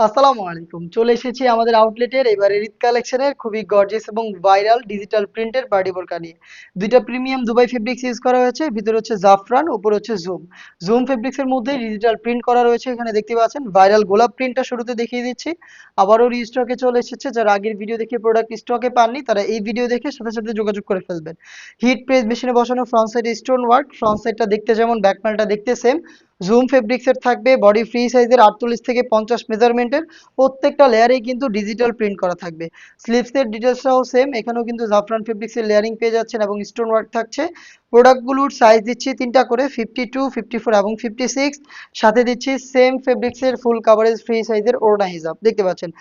আসসালামু আলাইকুম। চলে এসেছি আমাদের আউটলেটের এবারের ঈদ কালেকশনের খুবই গর্জিয়াস এবং ভাইরাল ডিজিটাল প্রিন্টের পার্টি বোরকা নিয়ে। ২ টা প্রিমিয়াম দুবাই ফেব্রিক্স ইউজ করা হয়েছে। ভিতরে হচ্ছে জাফরান, উপরে হচ্ছে জুম। জুম ফেব্রিক্সের মধ্যে ডিজিটাল প্রিন্ট করা রয়েছে। এখানে দেখতে পাচ্ছেন ভাইরাল গোলাপ প্রিন্টটা শুরুতে দেখিয়ে দিচ্ছি। আবারও রিস্টকে চলে এসেছে। যারা আগের ভিডিও দেখে প্রোডাক্ট স্টকে পাননি তারা এই ভিডিও দেখে সাথে সাথে যোগাযোগ করে ফেলবেন। হিট প্রেস মেশিনে বসানো ফ্রন্ট সাইডে স্টোন ওয়ার্ক। ফ্রন্ট সাইডটা দেখতে যেমন ব্যাক প্যানেলটা দেখতে সেম। জুম ফেব্রিক্সের থাকবে বডি ফ্রি সাইজের ৪৮ থেকে ৫০ মেজারমেন্টের। প্রত্যেকটা লেয়ারেই কিন্তু ডিজিটাল প্রিন্ট করা থাকবে। স্লিভসের ডিটেলসটাও সেম। এখানেও কিন্তু জাফরান ফেব্রিক্সের লেয়ারিং পেয়ে যাচ্ছেন এবং স্টোন ওয়ার্ক থাকছে। প্রোডাক্টগুলোর সাইজ দিচ্ছি ৩টা করে 52, 54 এবং 56। সাথে দিচ্ছি সেম ফেব্রিক্সের ফুল কাভারেজ ফ্রি সাইজের ওড়না হিজাব। দেখতে পাচ্ছেন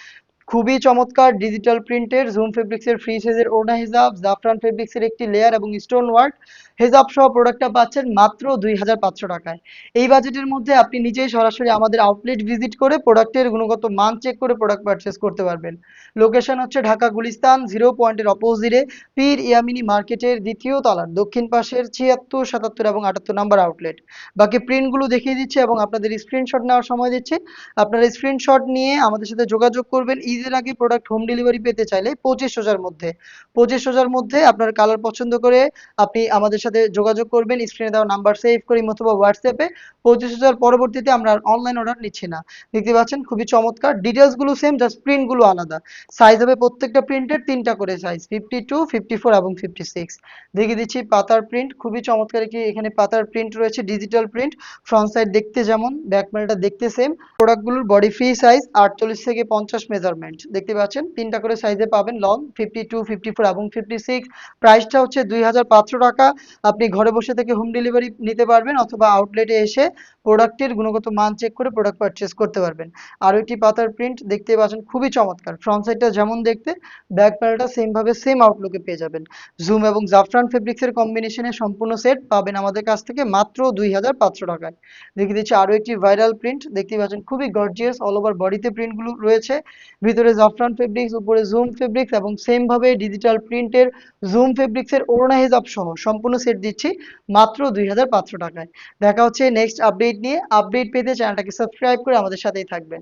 খুবই চমৎকার ডিজিটাল প্রিন্টের জুম ফেব্রিক্সের ফ্রি সাইজের ওড়না হিজাব, জাফরান ফেব্রিক্সের একটি লেয়ার এবং স্টোন ওয়ার্ক হেজাব সহ প্রোডাক্টটা পাচ্ছেন মাত্র ২৫০০ টাকায়। এই বাজেটের মধ্যে আপনি নিজেই সরাসরি আমাদের আউটলেট ভিজিট করে প্রোডাক্টের গুণগত মান চেক করে প্রোডাক্ট পারচেস করতে পারবেন। লোকেশন হচ্ছে ঢাকা গুলিস্তান 0 পয়েন্টের অপোজিটে পীর ইয়ামিনী মার্কেটের দ্বিতীয় তলার দক্ষিণ পাশের ৭৬, ৭৭ এবং ৭৮ নাম্বার আউটলেট। বাকি প্রিন্টগুলো দেখিয়ে দিচ্ছি এবং আপনাদের স্ক্রিনশট নেওয়ার সময় দিচ্ছি। আপনারা স্ক্রিনশট নিয়ে আমাদের সাথে যোগাযোগ করবেন। ঈদের আগে প্রোডাক্ট হোম ডেলিভারি পেতে চাইলে ২৫০০০ মধ্যে ২৫০০০ মধ্যে আপনার কালার পছন্দ করে আপনি আমাদের সাথে যোগাযোগ করবেন। স্ক্রিনে দেওয়া নাম্বার সেভ করে অথবা হোয়াটসঅ্যাপে ২৫০০০ পরবর্তীতে আমরা অনলাইন অর্ডার নিচ্ছি না। দেখতে পাচ্ছেন খুবই চমৎকার। ডিটেলসগুলো সেম, জাস্ট প্রিন্টগুলো আলাদা। সাইজ হবে প্রত্যেকটা প্রিন্টের ৩টা করে সাইজ 52, 54 এবং 56। দেখিয়ে দিচ্ছি পাতার প্রিন্ট খুবই চমৎকার। কি এখানে পাতার প্রিন্ট রয়েছে ডিজিটাল প্রিন্ট। ফ্রন্ট সাইড দেখতে যেমন ব্যাক প্যানেলটা দেখতে সেম। প্রোডাক্টগুলোর বডি ফ্রি সাইজ ৪৮ থেকে ৫০ মেজারমেন্ট। দেখতে পাচ্ছেন ৩টা করে সাইজে পাবেন লং 52, 54 এবং 56। প্রাইসটা হচ্ছে ২৫০০ টাকা। আপনি ঘরে বসে থেকে হোম ডেলিভারি নিতে পারবেন অথবা আউটলেটে এসে প্রোডাক্টের গুণগত মান চেক করে প্রোডাক্ট পারচেস করতে পারবেন। আরও একটি পাতার প্রিন্ট দেখতে পাচ্ছেন খুবই চমৎকার। ফ্রন্ট সাইডটা যেমন দেখতে ব্যাক প্যানেলটা সেম ভাবে সেম আউটলুকে পেয়ে যাবেন। জুম এবং জাফরান ফেব্রিক্সের কম্বিনেশনে সম্পূর্ণ সেট পাবেন আমাদের কাছ থেকে মাত্র ২৫০০ টাকায়। দেখিয়ে দিচ্ছি আরও একটি ভাইরাল প্রিন্ট দেখতে পাচ্ছেন খুবই গর্জিয়াস। অল ওভার বডিতে প্রিন্টগুলো রয়েছে। ভিতরে জাফরান ফেব্রিক্স, উপরে জুম ফেব্রিক্স এবং সেম ভাবে ডিজিটাল প্রিন্টের জুম ফেব্রিক্সের ওড়না হিজাব সহ সম্পূর্ণ সেট দিচ্ছি মাত্র ২৫০০ টাকায়। দেখা হচ্ছে নেক্সট আপডেট নিয়ে। আপডেট পেতে চ্যানেলটাকে সাবস্ক্রাইব করে আমাদের সাথেই থাকবেন।